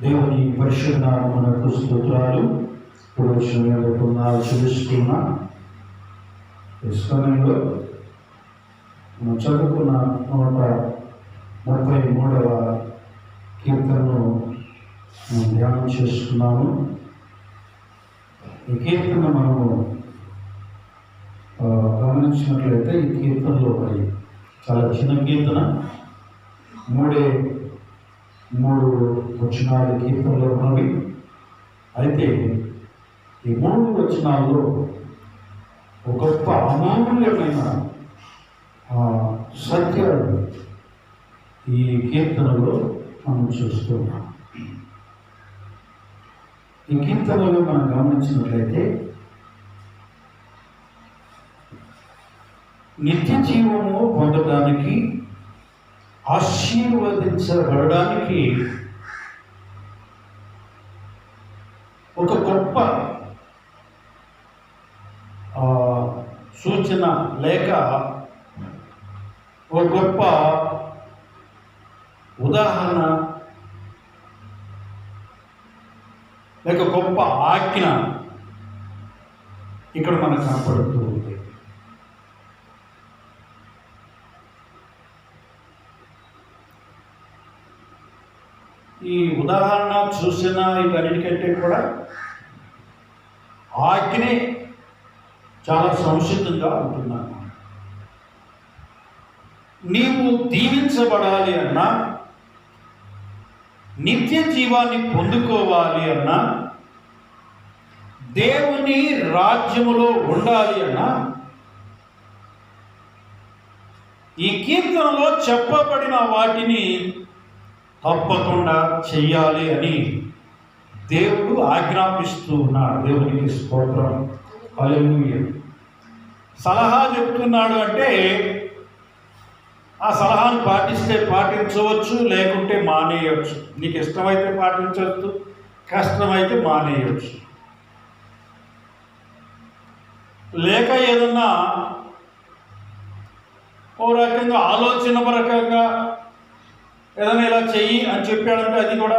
దేవుని పరిశుద్ధ నామమునకు స్తోత్రాలు. పురోక్షణాలు చూపిస్తున్నా ఈ సమయంలో మనం చదువుకున్న 133వ కీర్తనను మనం ధ్యానం చేసుకున్నాము. ఈ కీర్తన మనము గమనించినట్లయితే ఈ కీర్తనలో మరి చాలా చిన్న కీర్తన, మూడు వచనాలు కీర్తనలో ఉన్నవి. అయితే ఈ 3 వచనాల్లో ఒక గొప్ప అమూల్యమైన సత్యాలు ఈ కీర్తనలో మనం చూస్తున్నాం. ఈ కీర్తనలో మనం గమనించినట్లయితే నిత్య జీవము పొందడానికి, ఆశీర్వదించబడడానికి ఒక గొప్ప సూచన లేక ఒక గొప్ప ఉదాహరణ లేక గొప్ప ఆజ్ఞ ఇక్కడ మనకు కనపడుతూ ఉంది. ఈ ఉదాహరణ చూసిన ఇవన్నిటికంటే కూడా ఆజ్ఞనే చాలా సంక్షిప్తంగా ఉంటున్నాను. నీవు దీవించబడాలి అన్నా, నిత్య జీవాన్ని పొందుకోవాలి అన్నా, దేవుని రాజ్యములో ఉండాలి అన్నా, ఈ కీర్తనలో చెప్పబడిన వాటిని తప్పకుండా చెయ్యాలి అని దేవుడు ఆజ్ఞాపిస్తూ ఉన్నాడు. దేవునికి స్తోత్రం, హల్లెలూయా. సలహా చెప్తున్నాడు అంటే ఆ సలహాను పాటిస్తే పాటించవచ్చు, లేకుంటే మానేయవచ్చు. నీకు ఇష్టమైతే పాటించవచ్చు, కష్టమైతే మానేయవచ్చు. లేక ఏదన్నా ఓ రకంగా ఆలోచన రకంగా ఏదైనా ఇలా చెయ్యి అని చెప్పాడంటే అది కూడా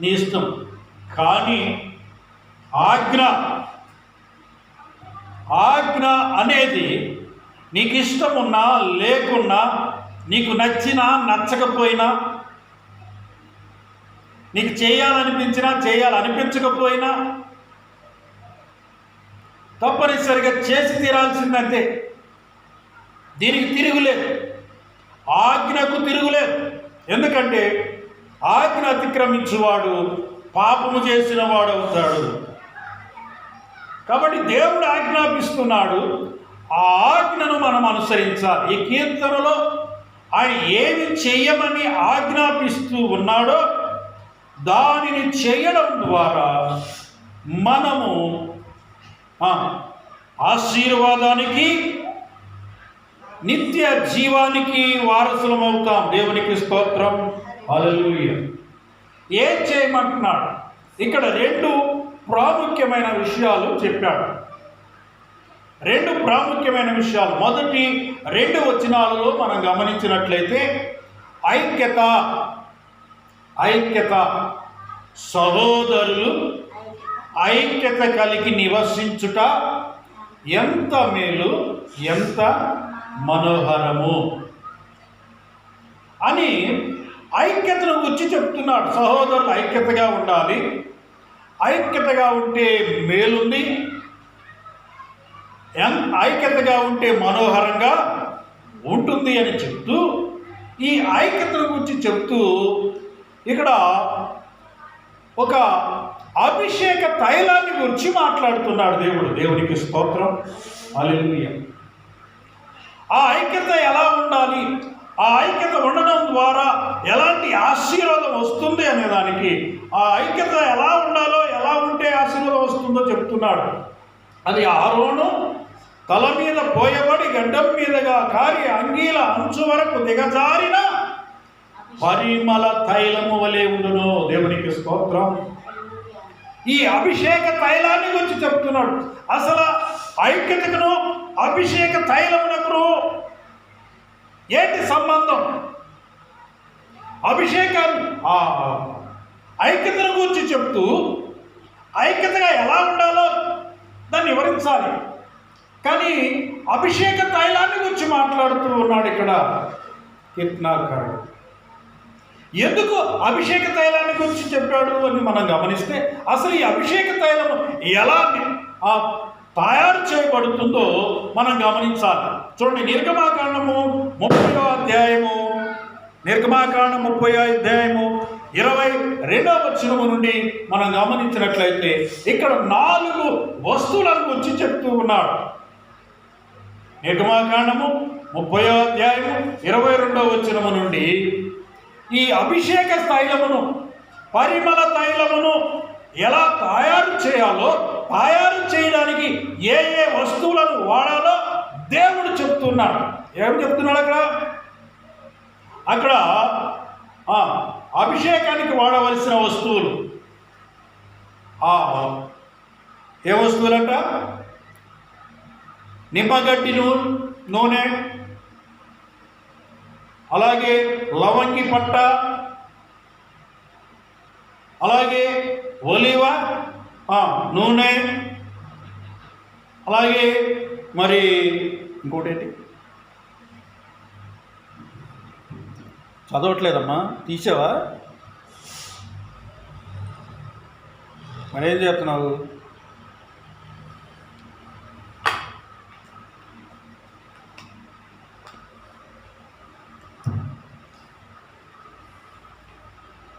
నీ ఇష్టం. కానీ ఆజ్ఞ అనేది నీకు ఇష్టం ఉన్నా లేకున్నా, నీకు నచ్చినా నచ్చకపోయినా, నీకు చేయాలనిపించినా చేయాలనిపించకపోయినా తప్పనిసరిగా చేసి తీరాల్సిందంతే. దీనికి తిరుగులేదు, ఆజ్ఞకు తిరుగులేదు. ఎందుకంటే ఆజ్ఞ అతిక్రమించువాడు పాపము చేసిన వాడు అవుతాడు. కాబట్టి దేవుడు ఆజ్ఞాపిస్తున్నాడు, ఆ ఆజ్ఞను మనం అనుసరించాలి. ఈ కీర్తనలో ఆయన ఏమి చెయ్యమని ఆజ్ఞాపిస్తూ ఉన్నాడో దానిని చేయడం ద్వారా మనము ఆశీర్వాదానికి, నిత్య జీవానికి వారసులం అవుతాం. దేవునికి స్తోత్రం, హల్లెలూయా. ఏం చేయమంటున్నాడు? ఇక్కడ 2 ప్రాముఖ్యమైన విషయాలు చెప్పాడు. 2 ప్రాముఖ్యమైన విషయాలు. మొదటి 2 వచనాలలో మనం గమనించినట్లయితే ఐక్యత, సహోదరులు ఐక్యత కలిగి నివసించుట ఎంత మేలు, ఎంత మనోహరము అని ఐక్యతను గురించి చెప్తున్నాడు. సహోదరులు ఐక్యతగా ఉండాలి, ఐక్యతగా ఉంటే మేలుంది, ఐక్యతగా ఉంటే మనోహరంగా ఉంటుంది అని చెప్తూ, ఈ ఐక్యతను గురించి చెప్తూ ఇక్కడ ఒక అభిషేక తైలాన్ని గురించి మాట్లాడుతున్నాడు దేవుడు. దేవునికి స్తోత్రం, హల్లెలూయా. ఆ ఐక్యత ఎలా ఉండాలి, ఆ ఐక్యత ఉండడం ద్వారా ఎలాంటి ఆశీర్వాదం వస్తుంది అనేదానికి, ఆ ఐక్యత ఎలా ఉండాలో, ఎలా ఉంటే ఆశీర్వాదం వస్తుందో చెప్తున్నాడు. అది ఆరోను తల మీద పోయబడి గడ్డం మీదగా కారి అంగీల అంచు వరకు దిగజారిన పరిమళ తైలము వలె ఉండును. దేవునికి స్తోత్రం. ఈ అభిషేక తైలాన్ని గురించి చెప్తున్నాడు. అసలు ఐక్యతకును అభిషేక తైలమునకును ఏంటి సంబంధం? అభిషేకాన్ని ఐక్యతను గురించి చెప్తూ ఐక్యతగా ఎలా ఉండాలో దాన్ని వివరించాలి. కానీ అభిషేక తైలాన్ని గురించి మాట్లాడుతూ ఉన్నాడు ఇక్కడ కీర్తనాకారుడు. ఎందుకు అభిషేక తైలాన్ని గురించి చెప్పాడు అని మనం గమనిస్తే, అసలు ఈ అభిషేక తైలము ఎలా తయారు చేయబడుతుందో మనం గమనించాలి. చూడండి, నిర్గమాకాండము 30వ అధ్యాయము 22వ వచనము నుండి మనం గమనించినట్లయితే ఇక్కడ 4 వస్తువులను గురించి చెప్తూ ఉన్నాడు. నిర్గమాకాండము 30వ అధ్యాయము 22వ వచనము నుండి ఈ అభిషేక తైలమును, పరిమళ తైలమును ఎలా తయారు చేయాలో, తయారు చేయడానికి ఏ ఏ వస్తువులను వాడాలో దేవుడు చెప్తున్నాడు. ఏం చెప్తున్నాడు అక్కడ అభిషేకానికి వాడవలసిన వస్తువులు ఏ వస్తువులంట? నిమ్మగడ్డి నూనె, అలాగే లవంగి పట్ట, అలాగే ఒలివ నూనె, అలాగే మరి ఇంకోటి ఏంటి చదవట్లేదమ్మా, తీసావా? మరేం చెప్తున్నావు?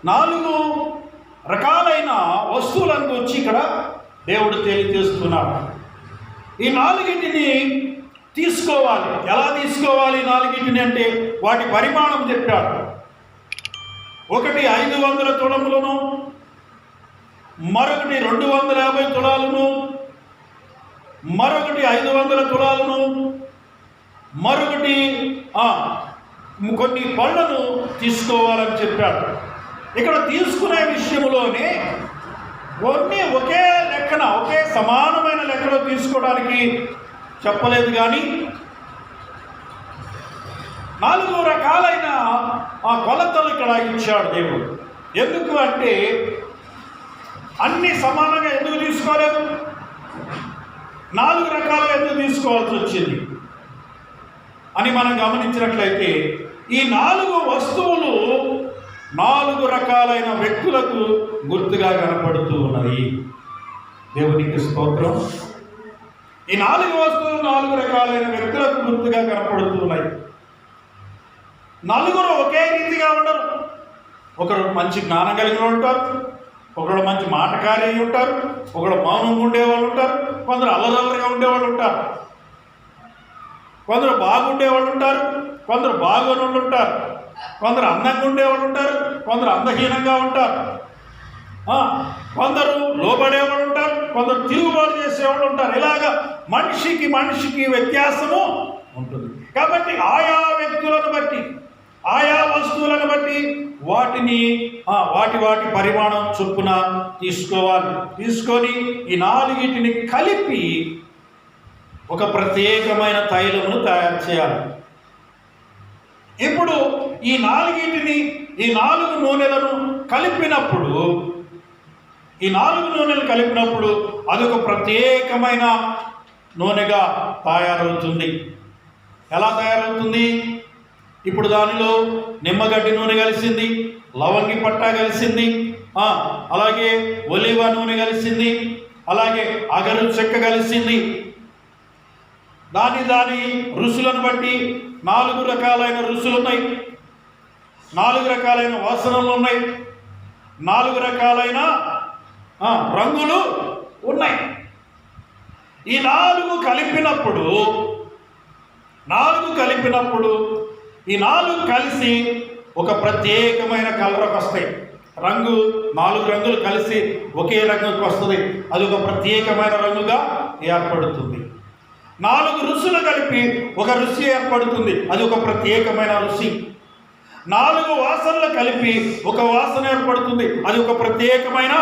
నాలుగు రకాలైన వస్తువులను గురించి ఇక్కడ దేవుడు తెలియజేస్తున్నాడు. ఈ 4టిని తీసుకోవాలి. ఎలా తీసుకోవాలి 4టిని అంటే వాటి పరిమాణం చెప్పాడు. ఒకటి 500 తులములను, మరొకటి 250 తులాలను, మరొకటి 500 తులాలను, మరొకటి కొన్ని పళ్ళను తీసుకోవాలని చెప్పాడు. ఇక్కడ తీసుకునే విషయంలోనే కొన్ని ఒకే లెక్కన, ఒకే సమానమైన లెక్కలో తీసుకోవడానికి చెప్పలేదు. కానీ 4 రకాలైన కొలతలు ఇక్కడ ఇచ్చాడు దేవుడు. ఎందుకు అంటే అన్ని సమానంగా ఎందుకు తీసుకోలేదు? 4 రకాలుగా ఎందుకు తీసుకోవాల్సి వచ్చింది అని మనం గమనించినట్లయితే, ఈ 4 వస్తువులు 4 రకాలైన వ్యక్తులకు గుర్తుగా కనపడుతూ ఉన్నాయి. దేవునికి స్తోత్రం. ఈ 4 వస్తువులు 4 రకాలైన వ్యక్తులకు గుర్తుగా కనపడుతూ ఉన్నాయి. 4 ఒకే రీతిగా ఉండరు. ఒకరు మంచి జ్ఞానం కలిగిన ఉంటారు, ఒకరు మంచి మాటకారి అయి ఉంటారు, ఒకరు మౌనంగా ఉండేవాళ్ళు ఉంటారు, కొందరు అల్లరల్లరిగా ఉండేవాళ్ళు ఉంటారు, కొందరు బాగుండేవాళ్ళు ఉంటారు, కొందరు బాగోని ఉంటారు, కొందరు అందంగా ఉండేవాళ్ళు ఉంటారు, కొందరు అందహీనంగా ఉంటారు, కొందరు లోబడేవాళ్ళు ఉంటారు, కొందరు తిరుగుబాటు చేసేవాళ్ళు ఉంటారు. ఇలాగా మనిషికి వ్యత్యాసము ఉంటుంది. కాబట్టి ఆయా వ్యక్తులను బట్టి, ఆయా వస్తువులను బట్టి వాటిని వాటి పరిమాణం చొప్పున తీసుకోవాలి. తీసుకొని ఈ 4టిని కలిపి ఒక ప్రత్యేకమైన తైలమును తయారు చేయాలి. ఇప్పుడు ఈ 4టిని, ఈ 4 నూనెలను కలిపినప్పుడు, ఈ 4 నూనెలు కలిపినప్పుడు అదొక ప్రత్యేకమైన నూనెగా తయారవుతుంది. ఎలా తయారవుతుంది? ఇప్పుడు దానిలో నిమ్మగడ్డి నూనె కలిసింది, లవంగి పట్ట కలిసింది, అలాగే ఒలివ నూనె కలిసింది, అలాగే అగరు చెక్క కలిసింది. దాని రుసులను బట్టి 4 రకాలైన రుసులు ఉన్నాయి, 4 రకాలైన వాసనలు ఉన్నాయి, 4 రకాలైన రంగులు ఉన్నాయి. ఈ 4 కలిపినప్పుడు ఈ 4 కలిసి ఒక ప్రత్యేకమైన కలర్కి వస్తాయి. 4 రంగులు కలిసి ఒకే రంగుకి వస్తుంది. అది ఒక ప్రత్యేకమైన రంగుగా ఏర్పడుతుంది. 4 రుచులు కలిపి ఒక రుచి ఏర్పడుతుంది. అది ఒక ప్రత్యేకమైన రుచి. 4 వాసనలు కలిపి ఒక వాసన ఏర్పడుతుంది. అది ఒక ప్రత్యేకమైన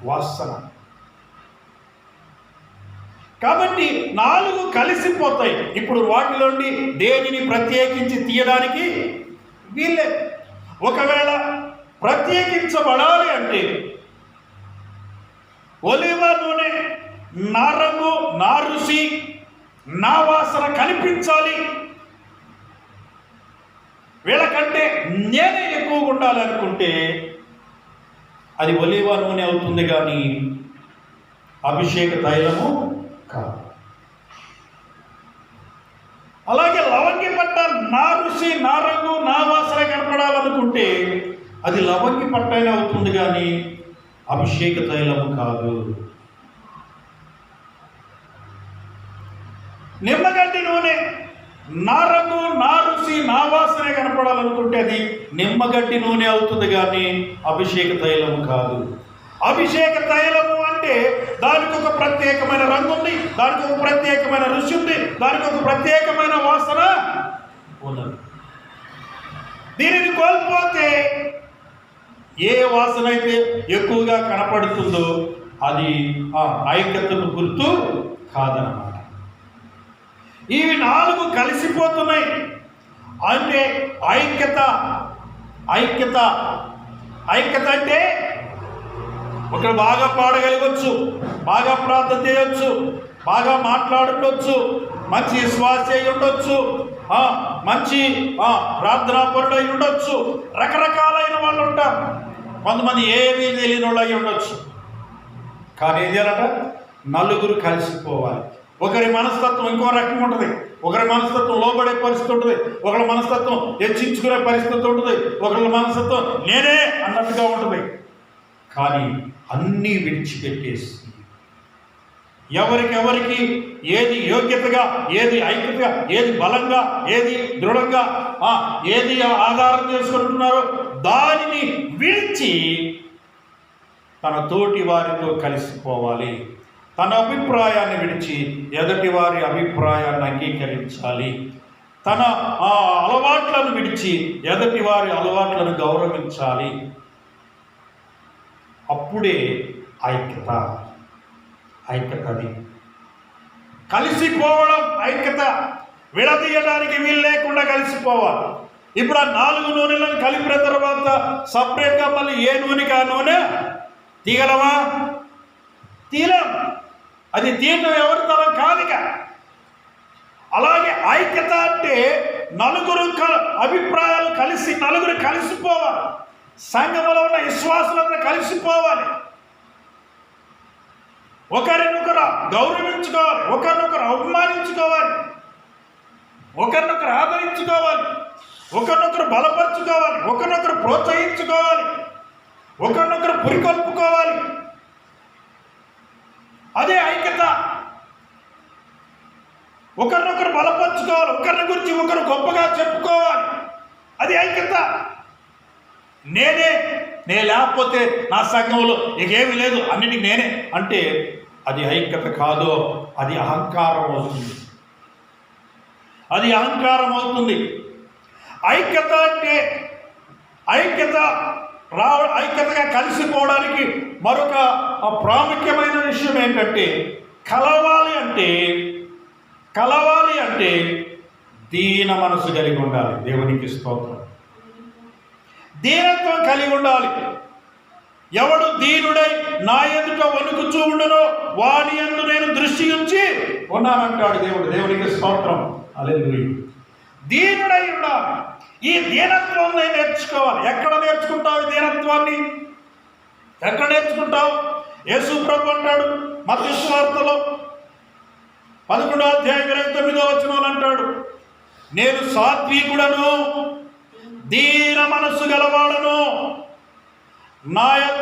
వాసన. కాబట్టి 4 కలిసిపోతాయి. ఇప్పుడు వాటిలోండి దేనిని ప్రత్యేకించి తీయడానికి వీళ్ళే. ఒకవేళ ప్రత్యేకించబడాలి అంటే ఒలివ నూనె, నా రంగు, నా రుచి, నా వాసన కనిపించాలి, వీళ్ళకంటే నేనే ఎక్కువగా ఉండాలి అనుకుంటే అది ఒలివ నూనె అవుతుంది, కానీ అభిషేక తైలము కాదు. అలాగే లవంగి పట్ట నా రుచి, నా రంగు, నా వాసన కనపడాలనుకుంటే అది లవంగి పట్టైన అవుతుంది, కానీ అభిషేక తైలము కాదు. నిమ్మగడ్డి నూనె నా రంగు, నా రుచి, నా వాసన కనపడాలనుకుంటే అది నిమ్మగడ్డి నూనె అవుతుంది, కానీ అభిషేక తైలము కాదు. అభిషేక తైలము అంటే దానికి ఒక ప్రత్యేకమైన రంగు ఉంది, దానికి ఒక ప్రత్యేకమైన రుచి ఉంది, దానికి ఒక ప్రత్యేకమైన వాసన ఉన్నది. దీనిని కోల్పోతే ఏ వాసన అయితే ఎక్కువగా కనపడుతుందో అది ఆ ఐక్యతకు గుర్తు కాదన్నమాట. ఇవి 4 కలిసిపోతున్నాయి అంటే ఐక్యత. ఐక్యత ఐక్యత అంటే ఒకరు బాగా పాడగలగవచ్చు, బాగా ప్రార్థన చేయవచ్చు, బాగా మాట్లాడుండొచ్చు, మంచి విశ్వాస అయి ఉండొచ్చు, మంచి ప్రార్థనాపరుడు అయి ఉండొచ్చు, రకరకాలైన వాళ్ళు ఉంటారు. కొంతమంది ఏమీ తెలియని వాళ్ళు అయి ఉండొచ్చు. కానీ ఏం చేయాలట? నలుగురు కలిసిపోవాలి. ఒకరి మనస్తత్వం ఇంకో రకం ఉంటుంది, ఒకరి మనస్తత్వం లోబడే పరిస్థితి ఉంటుంది, ఒకరి మనస్తత్వం హెచ్చించుకునే పరిస్థితి ఉంటుంది, ఒకరి మనస్తత్వం నేనే అన్నట్టుగా ఉంటుంది. కానీ అన్నీ విడిచిపెట్టేసి ఎవరికి ఏది యోగ్యతగా, ఏది ఐక్యతగా, ఏది బలంగా, ఏది దృఢంగా, ఏది ఆధారం చేసుకుంటున్నారో దానిని విడిచి తన తోటి వారితో కలిసిపోవాలి. తన అభిప్రాయాన్ని విడిచి ఎదుటి వారి అభిప్రాయాన్ని అంగీకరించాలి. తన అలవాట్లను విడిచి ఎదుటి వారి అలవాట్లను గౌరవించాలి. అప్పుడే ఐక్యత. అది కలిసిపోవడం ఐక్యత. విడదీయడానికి వీలు లేకుండా కలిసిపోవాలి. ఇప్పుడు ఆ 4 నూనెలను కలిపిన తర్వాత సపరేట్గా మళ్ళీ ఏ నూనెకి ఆ నూనె తీగలమా? తీలం. అది తీయటం ఎవరి తరం కాదుగా. అలాగే ఐక్యత అంటే నలుగురు అభిప్రాయాలు కలిసి నలుగురు కలిసిపోవాలి. సంఘములో ఉన్న విశ్వాసులందరూ కలిసిపోవాలి. ఒకరినొకరు గౌరవించుకోవాలి, ఒకరినొకరు అవమానించుకోవాలి, ఒకరినొకరు ఆదరించుకోవాలి, ఒకరినొకరు బలపరుచుకోవాలి, ఒకరినొకరు ప్రోత్సహించుకోవాలి, ఒకరినొకరు పురికొల్పుకోవాలి. అదే ఐక్యత. ఒకరినొకరు బలపరుచుకోవాలి, ఒకరిని గురించి ఒకరు గొప్పగా చెప్పుకోవాలి. అది ఐక్యత. నేనే లేకపోతే నా సంఘంలో ఇకేమీ లేదు, అన్నిటికీ నేనే అంటే అది ఐక్యత కాదు, అది అహంకారం అవుతుంది. అది అహంకారం అవుతుంది. ఐక్యత అంటే ఐక్యతగా కలిసిపోవడానికి మరొక ప్రాముఖ్యమైన విషయం ఏంటంటే కలవాలి అంటే దీన మనసు కలిగి ఉండాలి. దేవునికి స్తోత్రం. దీనత్వం కలిగి ఉండాలి. ఎవడు దీనుడై నా ఎదుట వణుకుచూ ఉండనో వాని యందు నేను దృష్టి ఉంచి ఉన్నానంటాడు దేవుడు. దేవునికి స్తోత్రం. హల్లెలూయా. దీనుడై ఉండాలి. ఈ దీనత్వాన్ని నేర్చుకోవాలి. ఎక్కడ నేర్చుకుంటావు ఈ దీనత్వాన్ని? ఎక్కడ నేర్చుకుంటావు? యేసు ప్రభు అంటాడు మత్తయి సువార్తలో 11వ అధ్యాయం 29వ వచనంలో అంటాడు, నేను సాత్వికుడను, దీన మనస్సు గలవాడను,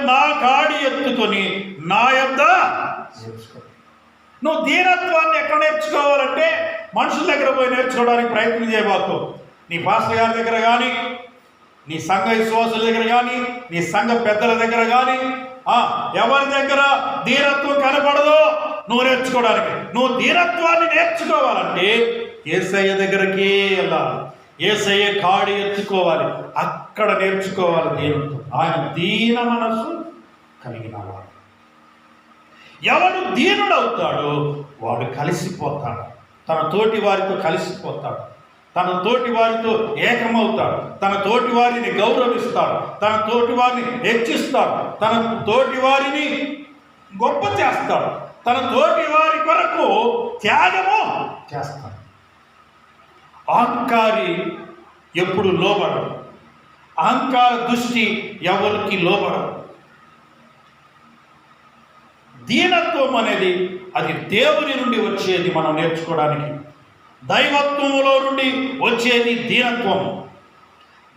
నా కాడి ఎత్తుకొని నా యొద్ద. నువ్వు దీనత్వాన్ని ఎక్కడ నేర్చుకోవాలంటే మనుషుల దగ్గర పోయి నేర్చుకోవడానికి ప్రయత్నం చేయబాకు. నీ పాస్టర్ గారి దగ్గర కానీ, నీ సంఘ విశ్వాసుల దగ్గర కానీ, నీ సంఘ పెద్దల దగ్గర కానీ, ఎవరి దగ్గర దీనత్వం కనపడదో నువ్వు నేర్చుకోవడానికి. నువ్వు దీనత్వాన్ని నేర్చుకోవాలంటే యేసయ్య దగ్గరికి వెళ్ళాలి. యేసయ్య కాడి ఎత్తుకోవాలి. అక్కడ నేర్చుకోవాలి దీనత్వం. ఆయన దీన మనసు కలిగిన వాడు. ఎవడు దీనుడవుతాడో వాడు కలిసిపోతాడు, తన తోటి వారితో కలిసిపోతాడు. తన తోటి వారితో ఏకమవుతాడు, తన తోటి వారిని గౌరవిస్తాడు, తన తోటి వారిని హెచ్చిస్తాడు, తన తోటి వారిని గొప్ప చేస్తాడు, తన తోటి వారి కొరకు త్యాగము చేస్తాడు. అహంకారి ఎప్పుడు లోబడడు. అహంకార దృష్టి ఎవరికి లోబడదు. దీనత్వం అనేది అది దేవుని నుండి వచ్చేది. మనం నేర్చుకోవడానికి దైవత్వములో నుండి వచ్చేది దీనత్వము.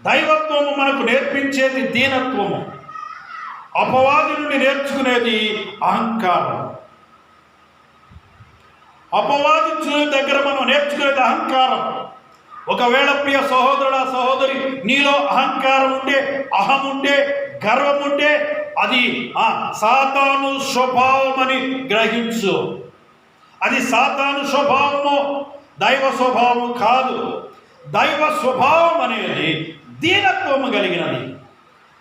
దైవత్వము మనకు నేర్పించేది దీనత్వము. అపవాది నుండి నేర్చుకునేది అహంకారం. అపవాది దగ్గర మనం నేర్చుకునేది అహంకారం. ఒకవేళ ప్రియ సహోదరుడా సహోదరి, నీలో అహంకారం ఉంటే, అహం ఉంటే, గర్వం ఉంటే అది సాతాను స్వభావం అని గ్రహించు. అది సాతాను స్వభావము, దైవ స్వభావం కాదు. దైవ స్వభావం అనేది దీనత్వము కలిగినది.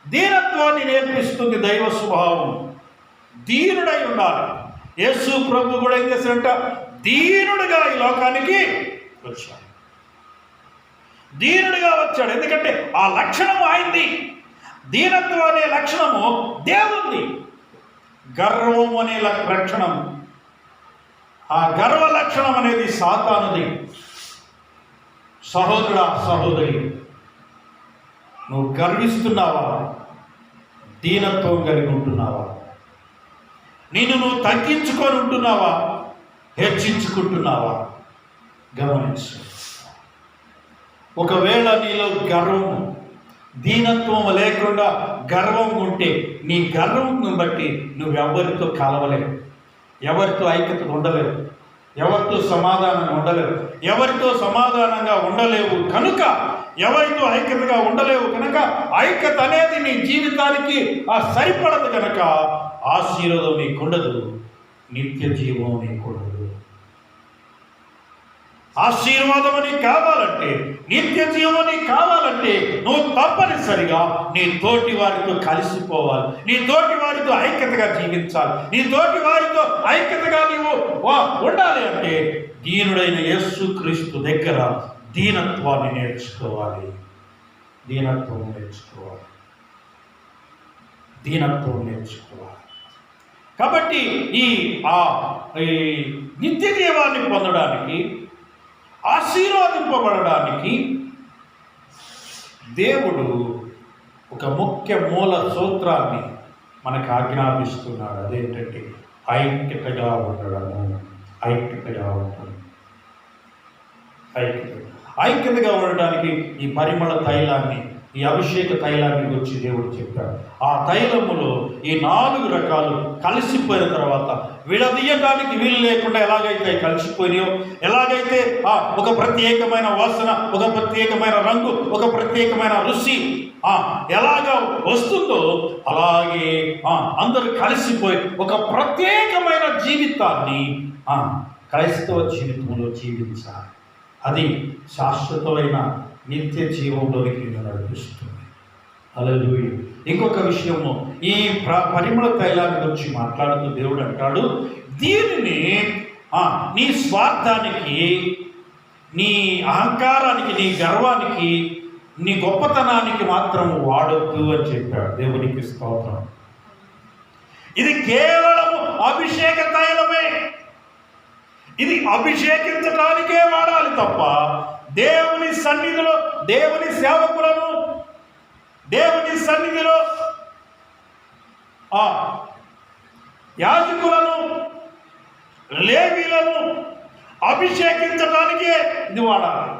దీనత్వాన్ని నేర్పిస్తుంది దైవ స్వభావం. దీనుడై ఉండాలి. యేసు ప్రభు కూడా ఏం చేశాడంట? దీనుడుగా ఈ లోకానికి వచ్చాడు. దీనుడిగా వచ్చాడు. ఎందుకంటే ఆ లక్షణము ఆయనది. దీనత్వం అనే లక్షణము దేవుంది. గర్వం అనే లక్షణం, ఆ గర్వ లక్షణం అనేది సాతానుది. సహోదరుడా సహోదరి, నువ్వు గర్విస్తున్నావా? దీనత్వం కలిగి ఉంటున్నావా? నిన్ను నువ్వు తగ్గించుకొని ఉంటున్నావా? హెచ్చించుకుంటున్నావా? గమనించు. ఒకవేళ నీలో గర్వం, దీనత్వం లేకుండా గర్వం ఉంటే, నీ గర్వం బట్టి నువ్వెవరితో కలవలేవు, ఎవరితో ఐక్యత ఉండలేవు, ఎవరితో సమాధానంగా ఉండలేవు, ఎవరితో సమాధానంగా ఉండలేవు కనుక, ఎవరితో ఐక్యతగా ఉండలేవు కనుక, ఐక్యత అనేది నీ జీవితానికి సరిపడదు కనుక ఆశీర్వాదం నీకుండదు, నిత్య జీవం నీకుండదు. ఆశీర్వాదం అని కావాలంటే, నిత్య జీవని కావాలంటే నువ్వు తప్పనిసరిగా నీ తోటి వారితో కలిసిపోవాలి, నీ తోటి వారితో ఐక్యతగా జీవించాలి, నీ తోటి వారితో ఐక్యతగా నీవు ఉండాలి. అంటే దీనుడైన యేసుక్రీస్తు దగ్గర దీనత్వాన్ని నేర్చుకోవాలి. దీనత్వం నేర్చుకోవాలి. దీనత్వం నేర్చుకోవాలి. కాబట్టి ఈ నిత్య జీవాన్ని పొందడానికి, ఆశీర్వాదింపబడడానికి దేవుడు ఒక ముఖ్య మూల సూత్రాన్ని మనకు ఆజ్ఞాపిస్తున్నాడు. అదేంటంటే ఐక్యతగా ఉండడము. ఐక్యతగా ఉండడం. ఐక్యతగా ఉండడానికి ఈ పరిమళ తైలాన్ని, ఈ అభిషేక తైలాన్ని గురించి దేవుడు చెప్పాడు. ఆ తైలములో ఈ 4 రకాలు కలిసిపోయిన తర్వాత విడదీయడానికి వీలు లేకుండా ఎలాగైతే కలిసిపోయినాయో, ఎలాగైతే ఒక ప్రత్యేకమైన వాసన, ఒక ప్రత్యేకమైన రంగు, ఒక ప్రత్యేకమైన రుచి ఎలాగ వస్తుందో అలాగే అందరూ కలిసిపోయి ఒక ప్రత్యేకమైన జీవితాన్ని క్రైస్తవ జీవితంలో జీవించాలి. అది శాశ్వతమైన నిత్య జీవంలోనికి నడిపిస్తుంది. హల్లెలూయా. ఇంకొక విషయము, ఈ పరిమళ తైలాన్ని గురించి మాట్లాడుతూ దేవుడు అంటాడు, దీనిని నీ స్వార్థానికి, నీ అహంకారానికి, నీ గర్వానికి, నీ గొప్పతనానికి మాత్రం వాడొద్దు అని చెప్పాడు. దేవునికి స్తోత్రం. ఇది కేవలం అభిషేక తైలమే. ఇది అభిషేకించడానికే వాడాలి తప్ప దేవుని సన్నిధిలో, దేవుని సేవకులను, దేవుని సన్నిధిలో యాజకులను, లేవీలను అభిషేకించడానికే ఇది వాడాలి.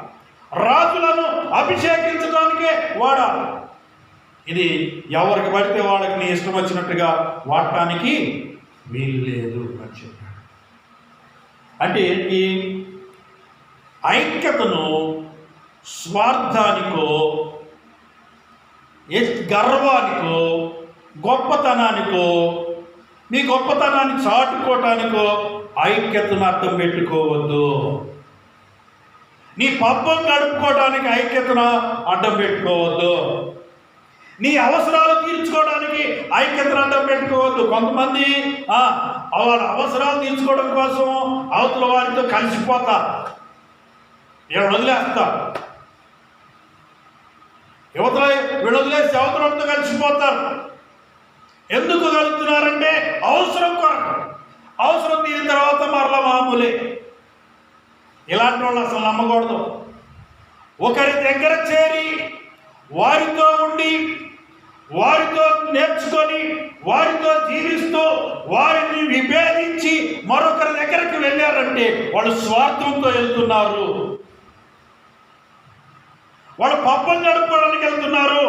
రాజులను అభిషేకించడానికే వాడాలి. ఇది ఎవరికి పడితే వాళ్ళకి నీ ఇష్టం వచ్చినట్టుగా వాడటానికి వీలు లేదు అని చెప్పాడు. అంటే ఏంటి? ఐక్యతను స్వార్థానికో, గర్వానికో, గొప్పతనానికో, నీ గొప్పతనాన్ని చాటుకోవటానికో ఐక్యతను అర్థం పెట్టుకోవద్దు. నీ పబ్బం గడుపుకోవడానికి ఐక్యతను అడ్డం పెట్టుకోవద్దు. నీ అవసరాలు తీర్చుకోవడానికి ఐక్యతను అడ్డం పెట్టుకోవద్దు. కొంతమంది వాళ్ళ అవసరాలు తీర్చుకోవడం కోసం అవతల వారితో కలిసిపోతారు, వదిలేస్తారు. యువతలో వీళ్ళొదిలేసి అవతలతో కలిసిపోతారు. ఎందుకు కలుగుతున్నారంటే అవసరం కొరకు. అవసరం తీరిన తర్వాత మరలా మామూలే. ఇలాంటి వాళ్ళు అసలు నమ్మకూడదు. ఒకరి దగ్గర చేరి వారితో ఉండి వారితో నేర్చుకొని వారితో జీవిస్తూ వారిని విభేదించి మరొకరి దగ్గరికి వెళ్ళారంటే వాళ్ళు స్వార్థంతో వెళ్తున్నారు. వాళ్ళు పబ్బం గడుపుకోవడానికి వెళ్తున్నారు,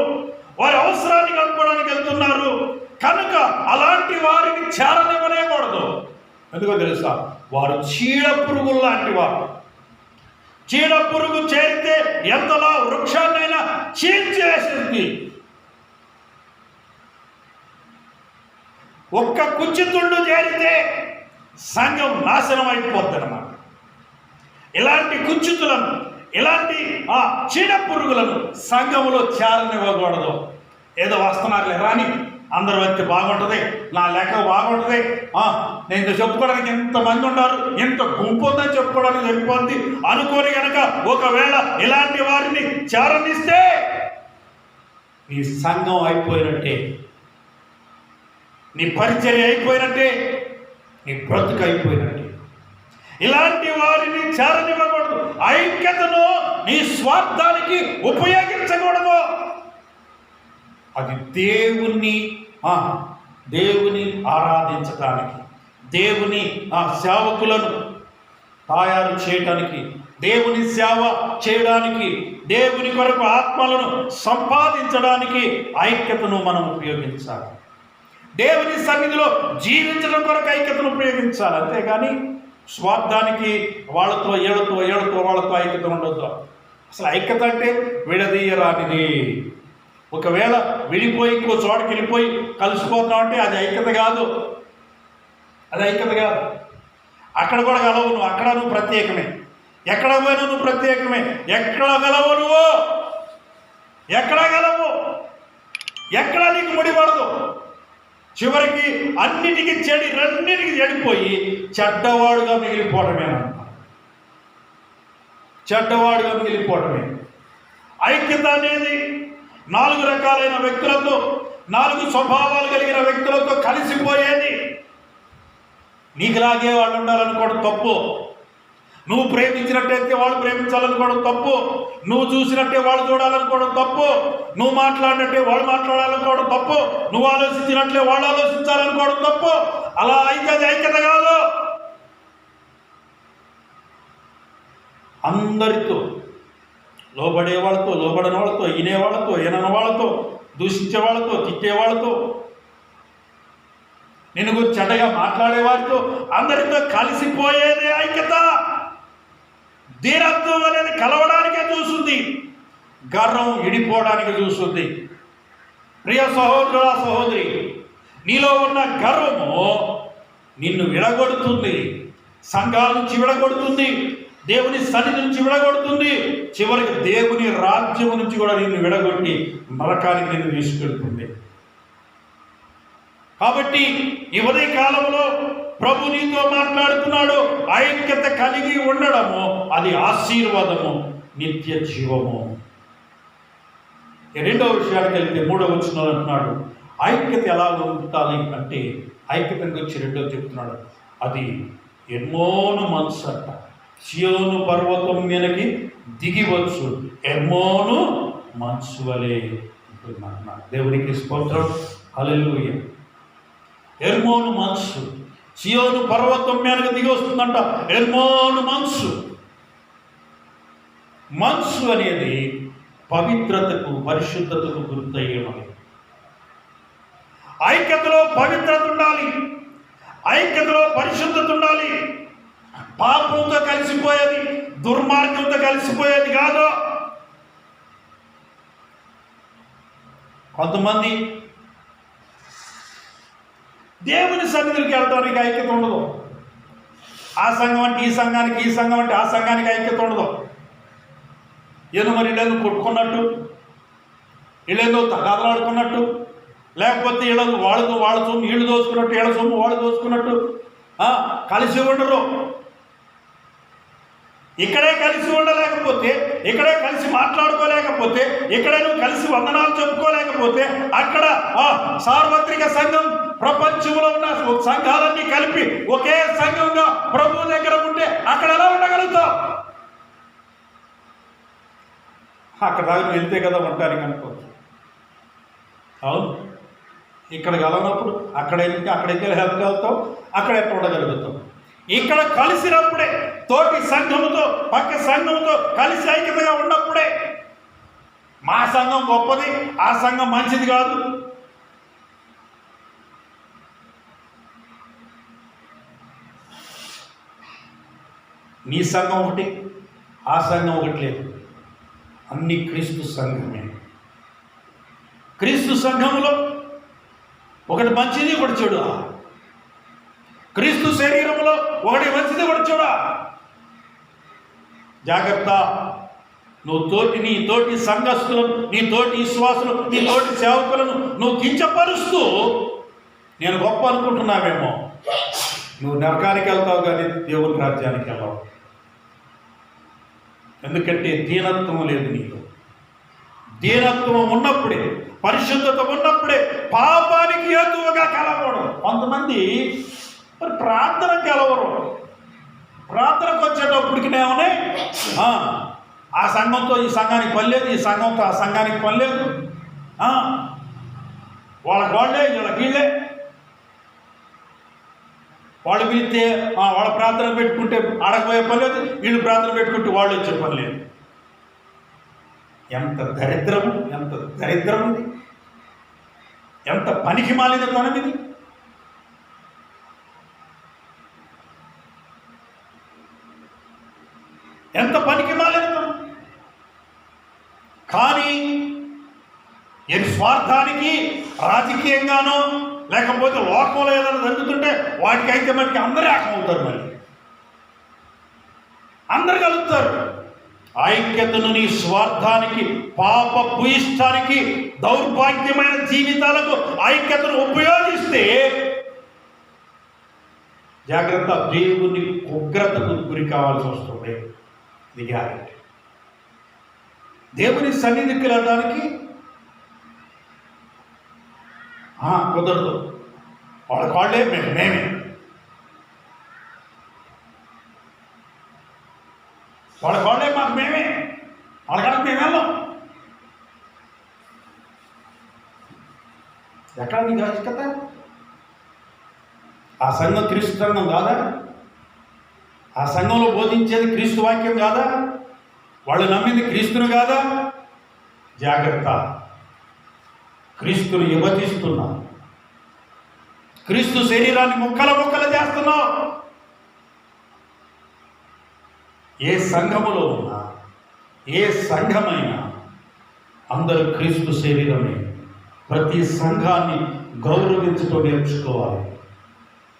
వారి అవసరాన్ని గడుపుకోవడానికి వెళ్తున్నారు. కనుక అలాంటి వారిని చేరనివ్వనేకూడదు. ఎందుకో తెలుసా? వారు చీడ పురుగులు లాంటి వారు. చీడ పురుగు చేరితే ఎంతలా వృక్షాన్నైనా చీల్చేసింది. ఒక్క కుచ్చితుళ్ళు చేరితే సంఘం నాశనం అయిపోద్ది అన్నమాట. ఇలాంటి కుచ్చితులను, ఇలాంటి చీడ పురుగులను సంఘములో చేరనివ్వకూడదు. ఏదో వస్తున్నారులే రాని, అందరు వ్యక్తి బాగుంటుంది, నా లెక్క బాగుంటుంది, నేను చెప్పుకోవడానికి ఎంతమంది ఉన్నారు, ఎంత గుంపు ఉందని చెప్పుకోవడానికి సరిపోద్ది అనుకోని కనుక ఒకవేళ ఇలాంటి వారిని చేరనిస్తే నీ సంఘం అయిపోయినట్టే, నీ పరిచర్య అయిపోయినట్టే, నీ బ్రతుకు అయిపోయినట్టే. ఇలాంటి వారిని చేరనివ్వకూడదు. ఐక్యతను నీ స్వార్థానికి ఉపయోగించకూడదు. అది దేవుని ఆరాధించడానికి, దేవుని సేవకులను తయారు చేయడానికి, దేవుని సేవ చేయడానికి, దేవుని కొరకు ఆత్మలను సంపాదించడానికి ఐక్యతను మనం ఉపయోగించాలి. దేవుని సన్నిధిలో జీవించడం కొరకు ఐక్యతను ఉపయోగించాలి. అంతేగాని స్వార్థానికి వాళ్ళతో వాళ్ళతో ఐక్యత ఉండొద్దు. అసలు ఐక్యత అంటే విడదీయరానిది. ఒకవేళ విడిపోయి ఇంకో చోటకి వెళ్ళిపోయి కలిసిపోతున్నాం అంటే అది ఐక్యత కాదు. అది ఐక్యత కాదు. అక్కడ కూడా గలవు నువ్వు, అక్కడ నువ్వు ప్రత్యేకమే, ఎక్కడ పోయినా నువ్వు ప్రత్యేకమే. ఎక్కడ గలవు నువ్వు, ఎక్కడ గలవు, ఎక్కడ నీకు ముడిపడదు. చివరికి అన్నిటికీ రెండింటికి చెడిపోయి చెడ్డవాడుగా మిగిలిపోవడమేనమాట. చెడ్డవాడుగా మిగిలిపోవడమే. ఐక్యత అనేది 4 రకాలైన వ్యక్తులతో, 4 స్వభావాలు కలిగిన వ్యక్తులతో కలిసిపోయేది. నీకులాగే వాళ్ళు ఉండాలనుకోవడం తప్పు. నువ్వు ప్రేమించినట్టయితే వాళ్ళు ప్రేమించాలనుకోవడం తప్పు. నువ్వు చూసినట్టే వాళ్ళు చూడాలనుకోవడం తప్పు. నువ్వు మాట్లాడినట్టే వాళ్ళు మాట్లాడాలనుకోవడం తప్పు. నువ్వు ఆలోచించినట్లే వాళ్ళు ఆలోచించాలనుకోవడం తప్పు. అలా అయితే అది ఐక్యత కాదు. అందరితో, లోబడే వాళ్ళతో, లోబడని వాళ్ళతో, వినేవాళ్ళతో, వినని వాళ్ళతో, దూషించే వాళ్ళతో, తిట్టే వాళ్ళతో, నిన్ను గురించి చెడ్డగా మాట్లాడేవారితో, అందరితో కలిసిపోయేదే ఐక్యత. ధీరత్వం అనేది కలవడానికే చూస్తుంది, గర్వం ఇడిపోవడానికి చూస్తుంది. ప్రియ సహోదరుడా, సహోదరి, నీలో ఉన్న గర్వము నిన్ను విడగొడుతుంది, సంఘాల నుంచి విడగొడుతుంది, దేవుని సన్నిధి నుంచి విడగొడుతుంది, చివరికి దేవుని రాజ్యం నుంచి కూడా నిన్ను విడగొట్టి నరకానికి నిన్ను తీసుకెళ్తుంది. కాబట్టి ఈ ఉదయ కాలంలో ప్రభు నీతో మాట్లాడుతున్నాడు. ఐక్యత కలిగి ఉండడము అది ఆశీర్వాదము, నిత్య జీవము. రెండవ విషయానికి వెళ్తే 3వ వచనంలో అంటున్నాడు ఐక్యత ఎలా ఉండాలి అంటే, ఐక్యత గురించి రెండవ చెప్తున్నాడు, అది ఎర్మోను మనసు అంట. సియోను పర్వతం మీదకి దిగివచ్చు, ఎర్మోను మనసు వలె ఉంటున్నాడు. దేవునికి స్తోత్రం, హల్లెలూయా. ఎర్మోను మనసు, సియోను పర్వతం మీదకి దిగి వస్తుందంట. ఎర్మోను మనసు. మనసు అనేది పవిత్రతకు, పరిశుద్ధతకు గుర్తయ్యేమని. ఐక్యతలో పవిత్రత ఉండాలి, ఐక్యతలో పరిశుద్ధత ఉండాలి. పాపంతో కలిసిపోయేది, దుర్మార్గంతో కలిసిపోయేది కాదు. కొంతమంది దేవుని సన్నిధికి వెళ్ళడానికి ఐక్యత ఉండదు. ఆ సంఘం అంటే ఈ సంఘానికి, ఈ సంఘం అంటే ఆ సంఘానికి ఐక్యత ఉండదు. ఏదో మరి వీళ్ళేదో కొట్టుకున్నట్టు, వీళ్ళేదో తగాదలాడుకున్నట్టు, లేకపోతే వీళ్ళతో వాళ్ళ సొమ్ము వీళ్ళు దోచుకున్నట్టు, వీళ్ళ సొమ్ము వాళ్ళు దోచుకున్నట్టు కలిసి ఉండరు. ఇక్కడే కలిసి ఉండలేకపోతే, ఇక్కడే కలిసి మాట్లాడుకోలేకపోతే, ఇక్కడే నువ్వు కలిసి వందనాలు చెప్పుకోలేకపోతే, అక్కడ సార్వత్రిక సంఘం ప్రపంచంలో ఉన్న సంఘాలన్నీ కలిపి ఒకే సంఘంగా ప్రభు దగ్గర ఉంటే అక్కడ ఎలా ఉండగలుగుతావు? అక్కడ దాకా వెళ్తే కదా ఉంటానికి అనుకోవచ్చు. అవును, ఇక్కడ కలవనప్పుడు అక్కడైతే హెల్ప్ వెళ్తావు, అక్కడ ఎట్లా ఉండగలుగుతావు? ఇక్కడ కలిసినప్పుడే, తోటి సంఘముతో పక్క సంఘంతో కలిసి ఐక్యతగా ఉన్నప్పుడే. మా సంఘం గొప్పది, ఆ సంఘం మంచిది కాదు. నీ సంఘం ఒకటి, ఆ సంఘం ఒకటి లేదు. అన్ని క్రీస్తు సంఘమే. క్రీస్తు సంఘంలో ఒకటి మంచిది, ఒకటి చెడు. క్రీస్తు శరీరంలో ఒకటి మంచిది, ఒకటి చెడు. జాగ్రత్త. నీ తోటి సంఘస్థులను, నీ తోటి విశ్వాసులు, నీ తోటి సేవకులను నువ్వు కించపరుస్తూ నేను గొప్ప అనుకుంటున్నావేమో, నువ్వు నరకానికి వెళ్తావు కానీ దేవుని రాజ్యానికి వెళ్ళావు. ఎందుకంటే దీనత్వం లేదు నీకు. దీనత్వం ఉన్నప్పుడే, పరిశుద్ధత ఉన్నప్పుడే పాపానికి హేతువుగా కలవడం. కొంతమంది మరి ప్రార్థనకు కలవరు. ప్రార్థనకు వచ్చేటప్పటికినేమనే ఆ సంఘంతో ఈ సంఘానికి పని లేదు, ఈ సంఘంతో ఆ సంఘానికి పని లేదు, వాళ్ళకి వాళ్ళే వీళ్ళకి వీళ్ళే. వాళ్ళు పిలిస్తే వాళ్ళ ప్రార్థన పెట్టుకుంటే ఆడకపోయే పని లేదు, వీళ్ళు ప్రార్థన పెట్టుకుంటే వాళ్ళు వచ్చే పని లేదు. ఎంత దరిద్రము, ఎంత దరిద్రం ఇది! ఎంత పనికి మాలిన తనం ఇది! ఎంత పనికి మాలిన తనం! కానీ ఎన్ని స్వార్థానికి, రాజకీయంగానో లేకపోతే లోకంలో ఏదైనా జరుగుతుంటే వాటికైతే మనకి అందరూ ఏకమవుతారు. మళ్ళీ అందరు కలుగుతారు. ఐక్యతను నీ స్వార్థానికి, పాప భూయిష్టానికి, దౌర్భాగ్యమైన జీవితాలకు ఐక్యతను ఉపయోగిస్తే జాగ్రత్త, దేవుని ఉగ్రతకు గురి కావాల్సి వస్తుంది. ఇది గ్యారెంటీ. దేవుని సన్నిధికి వెళ్ళడానికి కుదరదు. వాళ్ళే మేమే. వాళ్ళే మాకు మేమే. వాళ్ళకి మేము వెళ్ళాం. ఎక్కడ నీ ఆవశ్యకత? ఆ సంఘం క్రీస్తు సంఘం కాదా? ఆ సంఘంలో బోధించేది క్రీస్తు వాక్యం కాదా? వాళ్ళు నమ్మింది క్రీస్తును కాదా? జాగ్రత్త. క్రీస్తును విభజిస్తున్నావు. క్రీస్తు శరీరాన్ని ముక్కలు చేస్తున్నావు. ఏ సంఘములో ఉన్నా, ఏ సంఘమైనా అందరూ క్రీస్తు శరీరమే. ప్రతి సంఘాన్ని గౌరవించడం నేర్చుకోవాలి.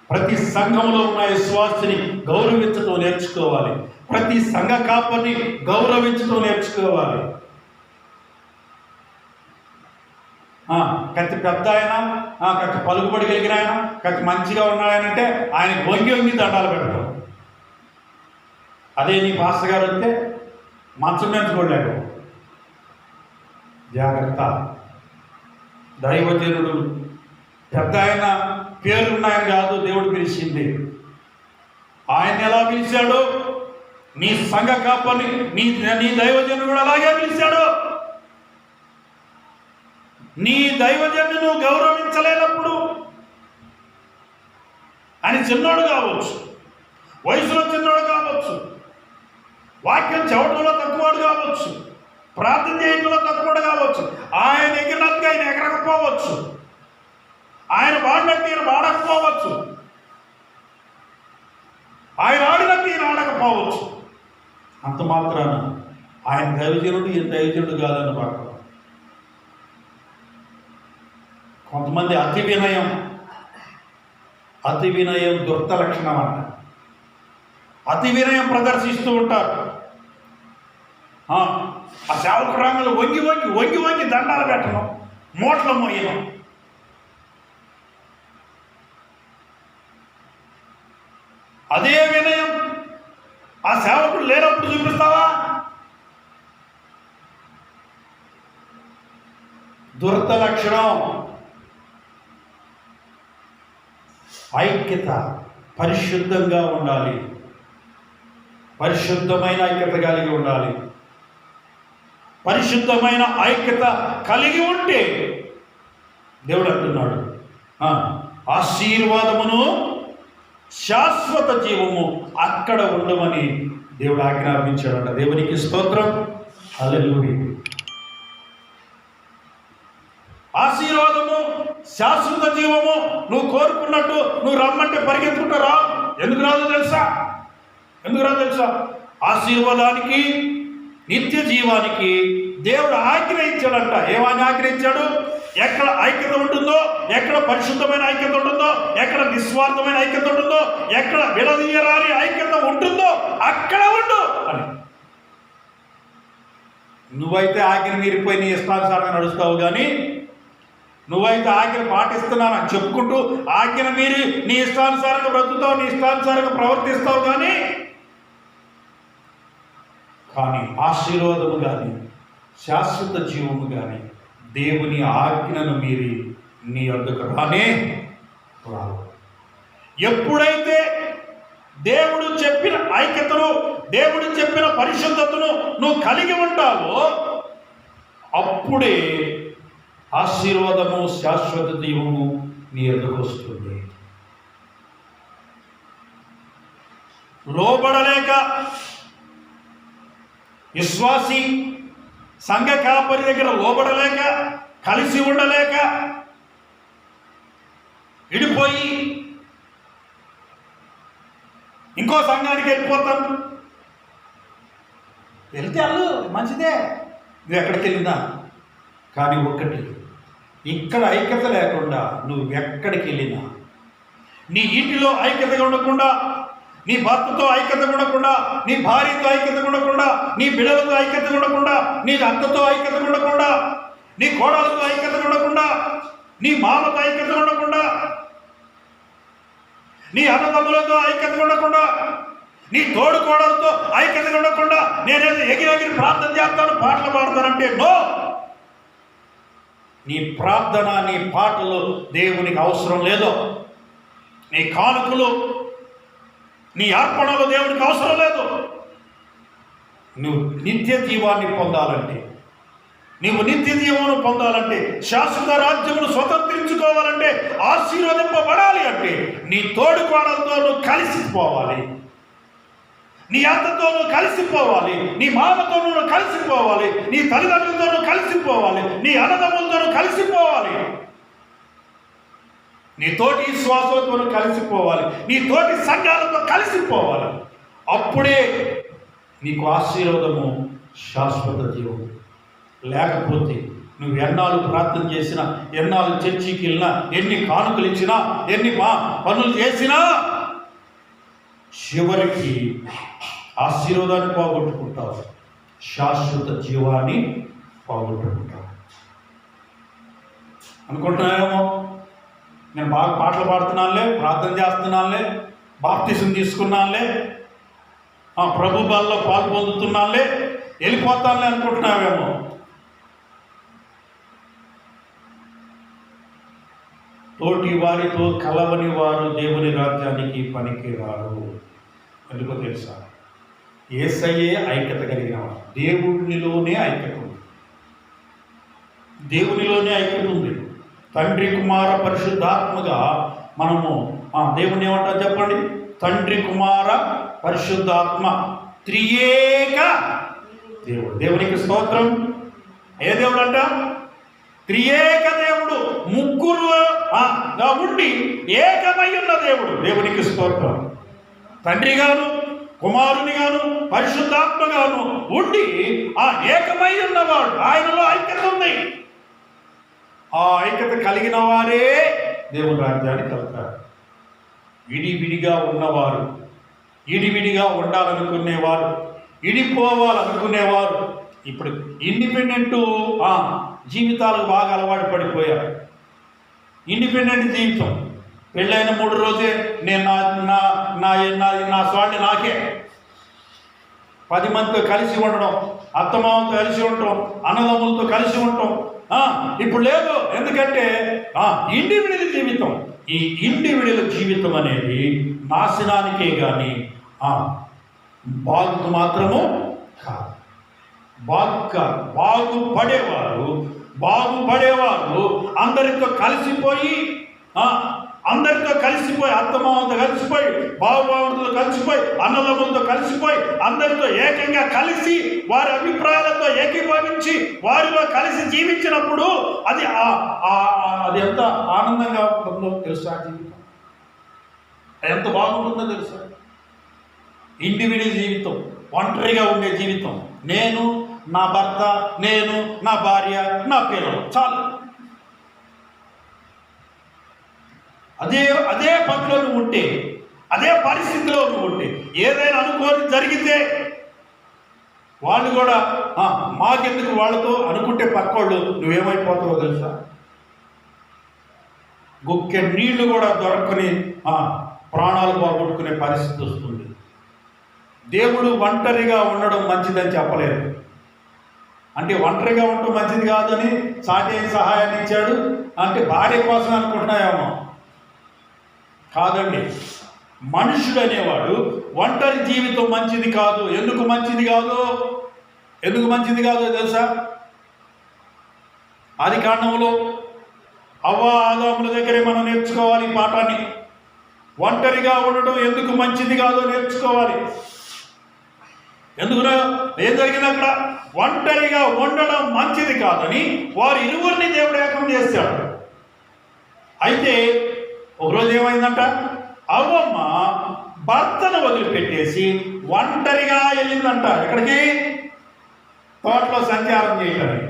ప్రతి సంఘంలో ఉన్న విశ్వాసిని గౌరవించడం నేర్చుకోవాలి. ప్రతి సంఘ కాపరిని గౌరవించడం నేర్చుకోవాలి. కత్తి పెద్ద ఆయన, కత్తి పలుకుబడి కలిగిన ఆయన, కత్తి మంచిగా ఉన్నాయనంటే ఆయనకి వంగి దండాలు పెడతాం. అదే నీ పాస్టర్ గారు వస్తే మంచం పెంచుకోలేడు. జాగ్రత్త. దైవజనుడు పెద్ద ఆయన, పేరున్నాయన కాదు దేవుడు పిలిచింది. ఆయన ఎలా పిలిచాడు? నీ సంఘ కాపరిని, నీ దైవజనుడు కూడా అలాగే పిలిచాడు. నీ దైవజనుడు గౌరవించలేనప్పుడు, ఆయన చిన్నోడు కావచ్చు, వయసులో చిన్నోడు కావచ్చు, వాక్యం చెవటంలో తక్కువడు కావచ్చు, ప్రార్థన చేయడంలో తక్కువడు కావచ్చు, ఆయన ఎగిరినట్టుగా ఆయన ఎగరకపోవచ్చు, ఆయన వాడినట్టు ఈయన వాడకపోవచ్చు, ఆయన ఆడినట్టు ఈయన ఆడకపోవచ్చు. అంత మాత్రాన ఆయన దైవజనుడు, ఈయన దైవజనుడు కాదని వాడు. కొంతమంది అతి వినయం దుర్త లక్షణం అంట. అతి వినయం ప్రదర్శిస్తూ ఉంటారు. ఆ సేవకురాంగలు వంగి దండాలు పెట్టడం, మూటలు మోయడం. అదే వినయం ఆ సేవకుడు లేనప్పుడు చూపిస్తావా? దురద లక్షణం. ఐక్యత పరిశుద్ధంగా ఉండాలి, పరిశుద్ధమైన ఐక్యత కలిగి ఉండాలి. పరిశుద్ధమైన ఐక్యత కలిగి ఉంటే దేవుడు అంటున్నాడు, ఆశీర్వాదమును శాశ్వత జీవము అక్కడ ఉండమని దేవుడు ఆజ్ఞాపించాడంట. దేవునికి స్తోత్రం, హల్లెలూయా. ఆశీర్వాదము, శాశ్వత జీవము నువ్వు కోరుకున్నట్టు నువ్వు రమ్మంటే పరిగెత్తుకుంటూ రా. ఎందుకు రాదో తెలుసా? ఆశీర్వాదానికి, నిత్య జీవానికి దేవుడు ఆజ్ఞ ఇచ్చాడంట. ఏమని ఆజ్ఞ ఇచ్చాడు? ఎక్కడ ఐక్యత ఉంటుందో, ఎక్కడ పరిశుద్ధమైన ఐక్యత ఉంటుందో, ఎక్కడ నిస్వార్థమైన ఐక్యత ఉంటుందో, ఎక్కడ విడదీయరాని ఐక్యత ఉంటుందో అక్కడ ఉండు అని. నువ్వైతే ఆజ్ఞ మీరిపోయి నీ ఇష్టానుసారంగా నడుస్తావు, కానీ నువ్వైతే ఆజ్ఞ పాటిస్తున్నానని చెప్పుకుంటూ ఆజ్ఞను మీరి నీ ఇష్టానుసారంగా బ్రతుకుతావు, నీ ఇష్టానుసారంగా ప్రవర్తిస్తావు. కానీ ఆశీర్వాదము కానీ, శాశ్వత జీవము కానీ దేవుని ఆజ్ఞను మీరి నీ వద్దకు రానే రావు. ఎప్పుడైతే దేవుడు చెప్పిన ఐక్యతను, దేవుడు చెప్పిన పరిశుద్ధతను నువ్వు కలిగి ఉంటావో అప్పుడే ఆశీర్వాదము, శాశ్వత జీవము నీ వద్దకు వస్తుంది. లోబడలేక విశ్వాసి సంఘ కాపరి దగ్గర లోబడలేక, కలిసి ఉండలేక విడిపోయి ఇంకో సంఘానికి వెళ్ళిపోతాం. వెళ్తే అల్లు మంచిదే, నువ్వు ఎక్కడికి వెళ్ళినా. కానీ ఒక్కటి, ఇక్కడ ఐక్యత లేకుండా నువ్వు ఎక్కడికి వెళ్ళినా, నీ ఇంటిలో ఐక్యతగా ఉండకుండా, నీ భర్తతో ఐక్యత ఉండకుండా, నీ భార్యతో ఐక్యత ఉండకుండా, నీ బిడ్డలతో ఐక్యత ఉండకుండా, నీ అత్తతో ఐక్యత ఉండకుండా, నీ కోడలతో ఐక్యత ఉండకుండా, నీ మామతో ఐక్యత ఉండకుండా, నీ అన్నదమ్ములతో ఐక్యత ఉండకుండా, నీ తోడు కోడలతో ఐక్యత ఉండకుండా నేనేదో ఎగిరెగిరి ప్రార్థన చేస్తాను, పాటలు పాడతానంటే నో. నీ ప్రార్థన, నీ పాటలు దేవునికి అవసరం లేదు. నీ కానుకలు, నీ అర్పణలు దేవునికి అవసరం లేదు. నువ్వు నిత్య జీవాన్ని పొందాలంటే, నువ్వు నిత్య జీవమును పొందాలంటే, శాశ్వత రాజ్యమును స్వతంత్రించుకోవాలంటే, ఆశీర్వదింపబడాలి అంటే నీ తోడు కోడలతో నువ్వు కలిసిపోవాలి, నీ అత్తతో నువ్వు కలిసిపోవాలి, నీ మామతో నువ్వు కలిసిపోవాలి, నీ తల్లిదండ్రులతో నువ్వు కలిసిపోవాలి, నీ అన్నదమ్ములతో నువ్వు కలిసిపోవాలి, నీ తోటి విశ్వాసంతో కలిసిపోవాలి, నీ తోటి సంఘాలతో కలిసిపోవాలి. అప్పుడే నీకు ఆశీర్వాదము, శాశ్వత జీవం. లేకపోతే నువ్వు ఎన్నాళ్ళు ప్రార్థన చేసినా, ఎన్నాళ్ళు చర్చికి వెళ్ళినా, ఎన్ని కానుకలు ఇచ్చినా, ఎన్ని పనులు చేసినా చివరికి ఆశీర్వాదాన్ని పోగొట్టుకుంటావు, శాశ్వత జీవాన్ని పోగొట్టుకుంటావు. అనుకుంటున్నావేమో, నేను బాగా పాటలు పాడుతున్నానులే, ప్రార్థన చేస్తున్నానులే, బాప్తిసం తీసుకున్నానులే, ప్రభు బల్లో పాలు పొందుతున్నానులే, వెళ్ళిపోతానులే అనుకుంటున్నావేమో. తోటి వారితో కలవని వారు దేవుని రాజ్యానికి పనికిరారు. ఎందుకో తెలుసా? యేసయ్యే ఐక్యత కలిగిన వారు. దేవునిలోనే ఐక్యత ఉంది, దేవునిలోనే ఐక్యత ఉంది. తండ్రి, కుమార, పరిశుద్ధాత్మగా మనము దేవుని ఏమంటారు చెప్పండి? తండ్రి, కుమార, పరిశుద్ధాత్మ త్రియేక దేవుడు. దేవునికి స్తోత్రం. ఏ దేవుడు అంట? త్రియేక దేవుడు, ముగ్గురుగా ఉండి ఏకమై ఉన్న దేవుడు. దేవునికి స్తోత్రం. తండ్రిగాను, కుమారునిగాను, పరిశుద్ధాత్మగాను ఉండి ఆ ఏకమై ఉన్నవాడు. ఆయనలో ఐక్యత ఉంది. ఆ ఐక్యత కలిగిన వారే దేవుని రాజ్యానికి వెళ్తారు. విడివిడిగా ఉన్నవారు, విడివిడిగా ఉండాలనుకునేవారు, విడిపోవాలనుకునేవారు ఇప్పుడు ఇండిపెండెంట్ జీవితాలకు బాగా అలవాటు పడిపోయారు. ఇండిపెండెంట్ జీవితం. పెళ్ళైన 3 రోజే నేను నా స్వామి నాకే, 10 మందితో కలిసి ఉండడం, అత్తమామతో కలిసి ఉండటం, అన్నదమ్ములతో కలిసి ఉండటం ఇప్పుడు లేదు. ఎందుకంటే ఇండివిడ్యువల్ జీవితం, ఈ ఇండివిడ్యువల్ జీవితం అనేది నాశనానికే కానీ బాగుకు మాత్రము కాదు. బాగుపడేవారు అందరితో కలిసిపోయి అత్తమామతో కలిసిపోయి, బావబావులతో కలిసిపోయి, అన్నదమ్ములతో కలిసిపోయి, అందరితో ఏకంగా కలిసి వారి అభిప్రాయాలతో ఏకీభవించి వారిలో కలిసి జీవించినప్పుడు అది ఎంత ఆనందంగా ఉంటుందో తెలుసా? జీవితం ఎంత బాగుంటుందో తెలుసా? ఇండివిడ్యువల్ జీవితం, ఒంటరిగా ఉండే జీవితం, నేను, నా భర్త, నేను, నా భార్య, నా పిల్లలు, చాలు. అదే పనిలో నువ్వు ఉంటే, అదే పరిస్థితిలో నువ్వు ఉంటే, ఏదైనా అనుకోని జరిగితే వాళ్ళు కూడా మాకెందుకు వాళ్ళతో అనుకుంటే పక్కోళ్ళు నువ్వేమైపోతావో తెలుసా? గుక్కె నీళ్లు కూడా దొరకని ప్రాణాలు పోగొట్టుకునే పరిస్థితి వస్తుంది. దేవుడు ఒంటరిగా ఉండడం మంచిదని చెప్పలేదు. అంటే ఒంటరిగా ఉండటం మంచిది కాదని సాటి సహాయాన్ని ఇచ్చాడు అంటే భార్య కోసం అనుకుంటున్నాయేమో. కాదండి, మనుషుడు అనేవాడు ఒంటరి జీవితం మంచిది కాదు. ఎందుకు మంచిది కాదో తెలుసా? ఆది కాండములో అవ్వ ఆదాముల దగ్గరే మనం నేర్చుకోవాలి ఈ పాఠాన్ని. ఒంటరిగా ఉండడం ఎందుకు మంచిది కాదో నేర్చుకోవాలి. ఎందుకు ఏం జరిగింది అక్కడ? ఒంటరిగా ఉండడం మంచిది కాదని వారు ఇరువురిని దేవుడు ఏకం చేశాడు. అయితే ఒకరోజు ఏమైందంట, అవ్వమ్మ భర్తను వదిలిపెట్టేసి ఒంటరిగా వెళ్ళిందంట. ఎక్కడికి? తోటలో సంచారం చేయడానికి.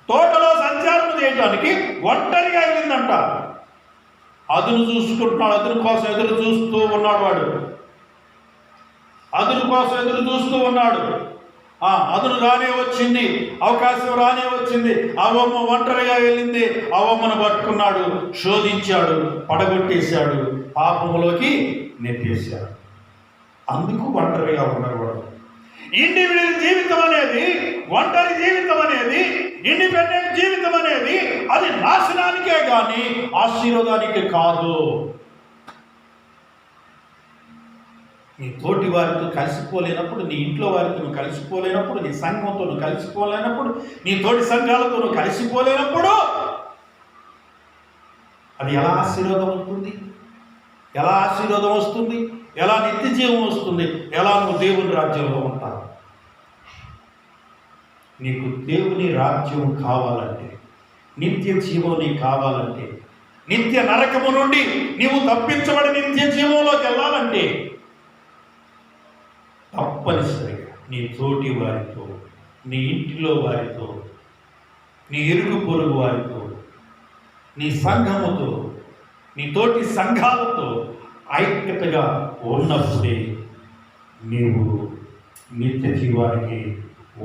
తోటలో సంచారం చేయడానికి ఒంటరిగా వెళ్ళిందంట. అదును చూసుకుంటున్నాడు, అదును కోసం ఎదురు చూస్తూ ఉన్నాడు వాడు. అదును రానే వచ్చింది, అవకాశం రానే వచ్చింది. అవ్వమ్మ ఒంటరిగా వెళ్ళింది. అవ్వమ్మను పట్టుకున్నాడు, శోధించాడు, పడగొట్టేశాడు, పాపంలోకి నెట్టేశాడు. అందుకు ఒంటరిగా ఉండకూడదు. ఇండివిడ్యువల్ జీవితం అనేది, ఒంటరి జీవితం అనేది, ఇండిపెండెంట్ జీవితం అనేది అది నాశనానికే కానీ ఆశీర్వాదానికి కాదు. నీ తోటి వారితో కలిసిపోలేనప్పుడు, నీ ఇంట్లో వారితో నువ్వు కలిసిపోలేనప్పుడు, నీ సంఘంతో నువ్వు కలిసిపోలేనప్పుడు, నీ తోటి సంఘాలతో నువ్వు కలిసిపోలేనప్పుడు అది ఎలా ఆశీర్వాదం అవుతుంది? ఎలా ఆశీర్వాదం వస్తుంది? ఎలా నిత్య జీవం వస్తుంది? ఎలా నువ్వు దేవుని రాజ్యంలో ఉంటావు? నీకు దేవుని రాజ్యం కావాలంటే, నిత్య జీవం నీకు కావాలంటే, నిత్య నరకము నుండి నీవు తప్పించబడి నిత్య జీవంలోకి వెళ్ళాలంటే తప్పనిసరిగా నీ తోటి వారితో, నీ ఇంటిలో వారితో, నీ ఇరుగు పొరుగు వారితో, నీ సంఘముతో, నీ తోటి సంఘాలతో ఐక్యతగా ఉన్నప్పుడే నీవు నిత్య జీవానికి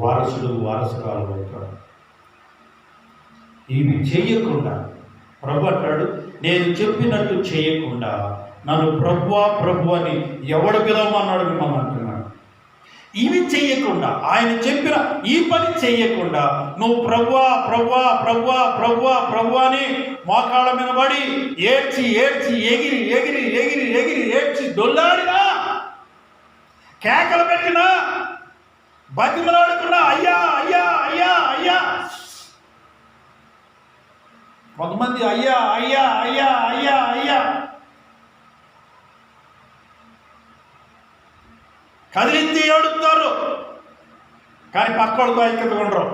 వారసురాలు అవుతాడు. ఇవి చేయకుండా ప్రభు అంటాడు, నేను చెప్పినట్టు చేయకుండా నన్ను ప్రభు అని ఎవడు పిలవమన్నాడు మిమ్మల్ని అంటున్నాడు. ఇవి చెయ్యకుండా, ఆయన చెప్పిన ఈ పని చెయ్యకుండా నువ్వు ప్రభు అని మోకాళ్ళ మీద పడి ఏడ్చి ఎగిరి దొల్లాడినా, కేకలు పెట్టినా, బతిమలాడుకున్నా అయ్యా అయ్యా అయ్యా అయ్యా. కొంతమంది అయ్యా అయ్యా అయ్యా అయ్యా అయ్యా కదిలింది ఏడుస్తారు, కానీ పక్కోడితో ఐక్యత ఉండరు.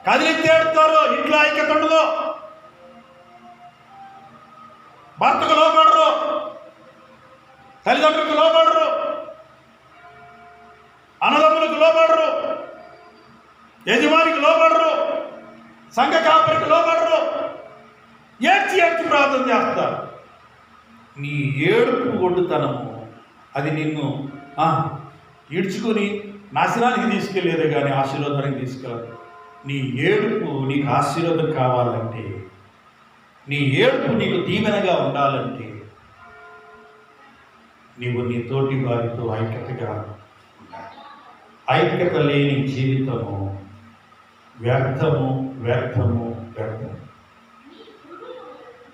కదిలింది ఏడుస్తారు, ఇంట్లో ఐక్యత ఉండదు. భర్తకు లోపడరు, తల్లిదండ్రులకు లోపడరు, అన్నదమ్ములకు లోపడరు, యజమానికి లోపడరు, సంఘ కాపరికి లోపడరు. ఏడ్చి ప్రార్థన చేస్తారు. నీ ఏడుపు ఒడ్డుతనము అది నిన్ను ఈడ్చుకొని నాశనానికి తీసుకెళ్ళేదే కానీ ఆశీర్వాదానికి తీసుకెళ్ళదు. నీ ఏడుపు నీకు ఆశీర్వాదం కావాలంటే, నీ ఏడుపు నీకు దీవెనగా ఉండాలంటే నీవు నీ తోటి వారితో ఐక్యతగా ఉండాలి. ఐక్యత లేని జీవితము వ్యర్థము, వ్యర్థము, వ్యర్థము.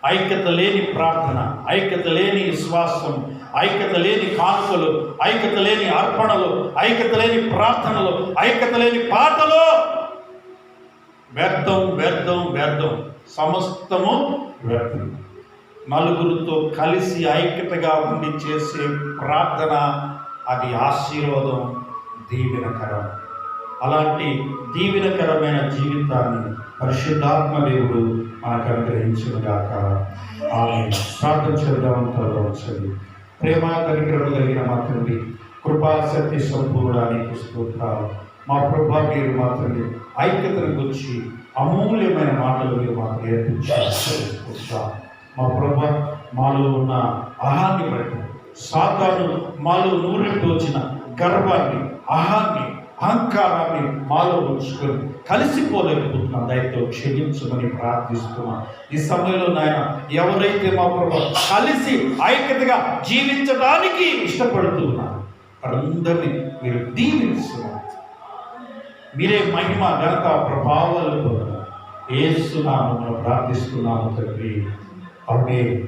ఐక్యత లేని ప్రార్థన, ఐక్యత లేని విశ్వాసం, ఐక్యత లేని కానుకలు, ఐక్యత లేని అర్పణలు, ఐక్యత లేని ప్రార్థనలు, ఐక్యత లేని పాటలు వ్యర్థం, వ్యర్థం, వ్యర్థం. సమస్తము వ్యర్థం. నలుగురితో కలిసి ఐక్యతగా ఉండి చేసే ప్రార్థన అది ఆశీర్వాదం, దీవెనకరం. అలాంటి దీవెనకరమైన జీవితాన్ని పరిశుద్ధాత్మ దేవుడు మనకు అనుగ్రహించుగాక. ఆమేన్. ప్రార్థన చేద్దాం. తలవంచండి. ప్రేమ కనికరము కలిగిన మా తండ్రి, కృపా శక్తి సంపూర్ణానికి స్తోత్రాలు. మా ప్రభా, మీరు మా తండ్రి ఐక్యతను గురించి అమూల్యమైన మాటలు మీరు మాకు నేర్పించారు. మా ప్రభా, మాలో ఉన్న అహాన్ని బట్టి సాతాను మాలో నూరెట్టు వచ్చిన గర్వాన్ని, అహాన్ని, అహంకారాన్ని మాలో ఉంచుకొని కలిసిపోలేకపోతున్నాం. దయతో క్షమించమని ప్రార్థిస్తున్నాం. ఈ సమయంలో నాయన, ఎవరైతే మా ప్రభు కలిసి ఐక్యతగా జీవించడానికి ఇష్టపడుతున్నారు వారందరినీ మీరు దీవిస్తున్నారు. మీరే మహిమ, ఘనత, ప్రభావాలు యేసు నామమున ప్రార్థిస్తున్నాము తండ్రి. ఆమేన్.